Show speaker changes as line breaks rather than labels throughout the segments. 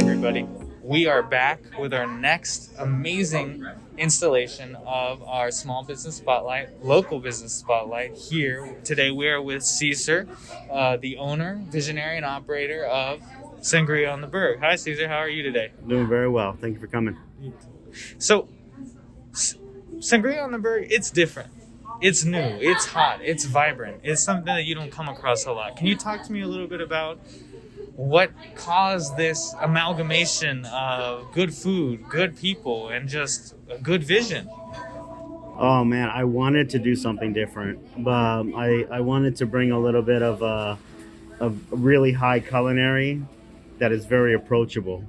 everybody. We are back with our next amazing installation of our small business spotlight, local business spotlight. Here today, we are with Caesar, the owner, visionary, and operator of Sangria on the Burg. Hi, Caesar. How are you today?
Doing very well. Thank you for coming.
So, Sangria on the Burg, it's different. It's new. It's hot. It's vibrant. It's something that you don't come across a lot. Can you talk to me a little bit about what caused this amalgamation of good food, good people, and just a good vision?
Oh man, I wanted to do something different. I wanted to bring a little bit of really high culinary that is very approachable,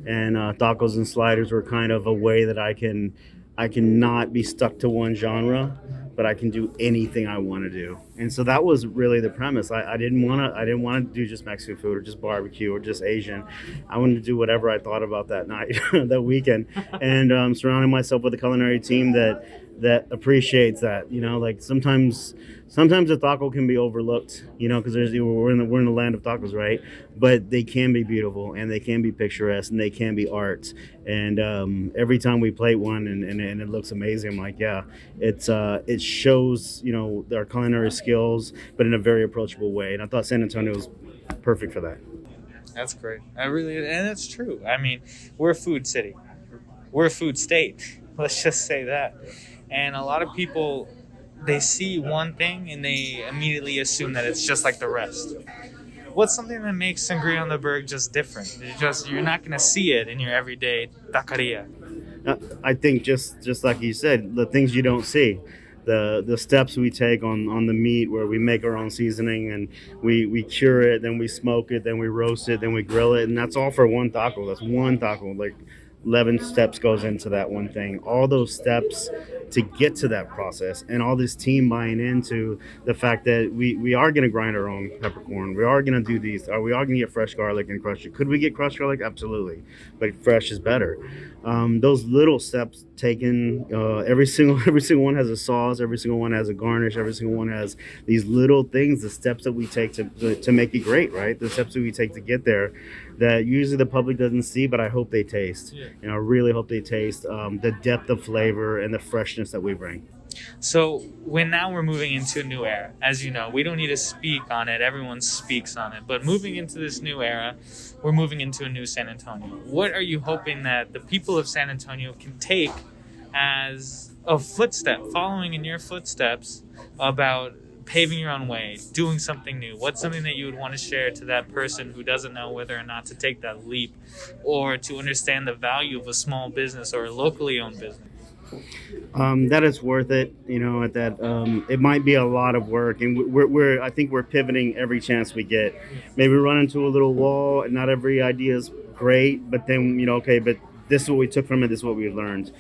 and tacos and sliders were kind of a way that I can not be stuck to one genre, but I can do anything I want to do. And so that was really the premise. I didn't want to do just Mexican food or just barbecue or just Asian. I wanted to do whatever I thought about that night, that weekend, and surrounding myself with a culinary team that appreciates that. Like sometimes a taco can be overlooked, because we're in the land of tacos, right? But they can be beautiful and they can be picturesque and they can be art. And every time we plate one and it looks amazing, I'm like, yeah, it shows our culinary skills, but in a very approachable way. And I thought San Antonio was perfect for that.
That's great. And it's true. I mean, we're a food city. We're a food state. Let's just say that. And a lot of people, they see one thing and they immediately assume that it's just like the rest. What's something that makes Sangria on the Burg just different? You're not going to see it in your everyday taqueria.
I think just like you said, the things you don't see. The steps we take on the meat, where we make our own seasoning and we cure it, then we smoke it, then we roast it, then we grill it, and that's all for one taco. That's one taco. Like 11 steps goes into that one thing. All those steps to get to that process, and all this team buying into the fact that we are going to grind our own peppercorn. We are going to do these. We are going to get fresh garlic and crush it. Could we get crushed garlic? Absolutely, but fresh is better. Those little steps taken. Every single one has a sauce. Every single one has a garnish. Every single one has these little things. The steps that we take to make it great, right? The steps that we take to get there, that usually the public doesn't see, but I hope they taste. Yeah. I really hope they taste the depth of flavor and the freshness that we bring.
So now we're moving into a new era. As you know, we don't need to speak on it. Everyone speaks on it. But moving into this new era, we're moving into a new San Antonio. What are you hoping that the people of San Antonio can take as a footstep, following in your footsteps about paving your own way, doing something new? What's something that you would want to share to that person who doesn't know whether or not to take that leap or to understand the value of a small business or a locally owned business?
That it's worth it. That it might be a lot of work, and I think we're pivoting every chance we get. Maybe we run into a little wall, and not every idea is great, but then okay, but this is what we took from it. This is what we learned.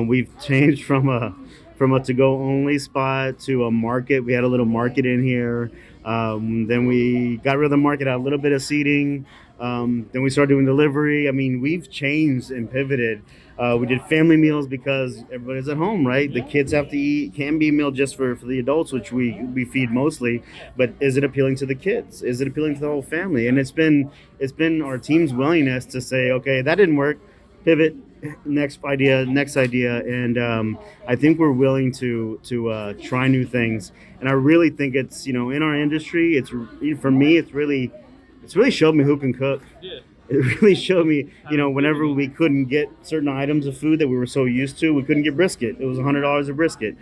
We've changed from a to-go only spot to a market. We had a little market in here. Then we got rid of the market, had a little bit of seating. Then we started doing delivery. I mean, we've changed and pivoted. We did family meals because everybody's at home, right? The kids have to eat. Can be a meal just for the adults, which we feed mostly. But is it appealing to the kids? Is it appealing to the whole family? And it's been our team's willingness to say, okay, that didn't work. Pivot. Next idea, and I think we're willing to try new things. And I really think it's in our industry. It's for me. It's really showed me who can cook. Yeah. It really showed me, whenever we couldn't get certain items of food that we were so used to, we couldn't get brisket. It was $100 a brisket.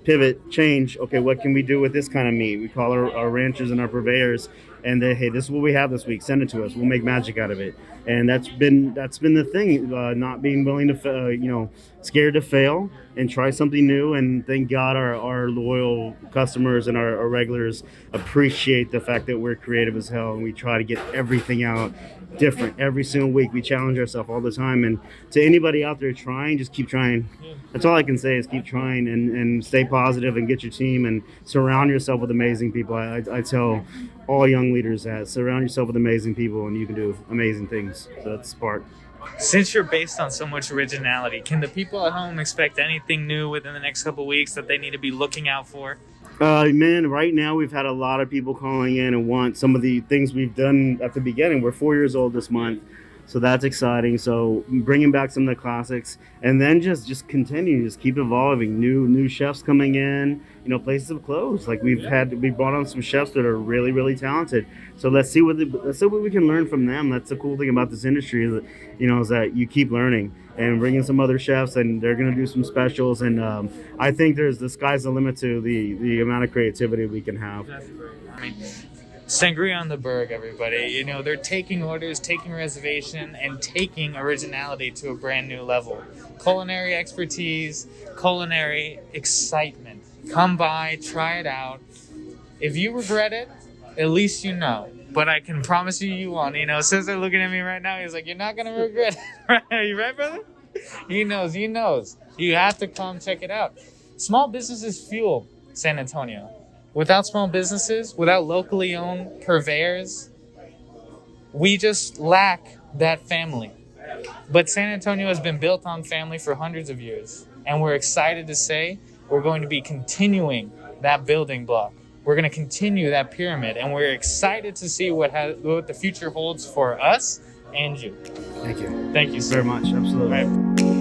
Pivot, change. Okay, what can we do with this kind of meat? We call our ranchers and our purveyors, and hey, this is what we have this week. Send it to us. We'll make magic out of it. And that's been the thing. Not being willing to, scared to fail and try something new. And thank God our loyal customers and our regulars appreciate the fact that we're creative as hell and we try to get everything out different every single week. We challenge ourselves all the time. And to anybody out there trying, just keep trying. That's all I can say is keep trying and stay positive and get your team and surround yourself with amazing people. I tell all young leaders that surround yourself with amazing people and you can do amazing things. So that's Spark.
Since you're based on so much originality, can the people at home expect anything new within the next couple of weeks that they need to be looking out for?
Man, right now we've had a lot of people calling in and want some of the things we've done at the beginning. We're 4 years old this month. So that's exciting. So bringing back some of the classics, and then just continue, just keep evolving. New chefs coming in. You know, places have closed. Like we brought on some chefs that are really talented. So let's see what we can learn from them. That's the cool thing about this industry, is that, you know, is that you keep learning and bringing some other chefs, and they're gonna do some specials. And I think the sky's the limit to the amount of creativity we can have.
I mean, Sangria on the Burg, everybody. You know, they're taking orders, taking reservation, and taking originality to a brand new level. Culinary expertise, culinary excitement. Come by, try it out. If you regret it, at least you know. But I can promise you, you won't. You know, since they're looking at me right now, he's like, "You're not gonna regret it." Are you right, brother? He knows. He knows. You have to come check it out. Small businesses fuel San Antonio. Without small businesses, without locally owned purveyors, we just lack that family. But San Antonio has been built on family for hundreds of years. And we're excited to say we're going to be continuing that building block. We're going to continue that pyramid. And we're excited to see what the future holds for us and you.
Thank you.
Thank you, sir.
Very much. Absolutely.
All right.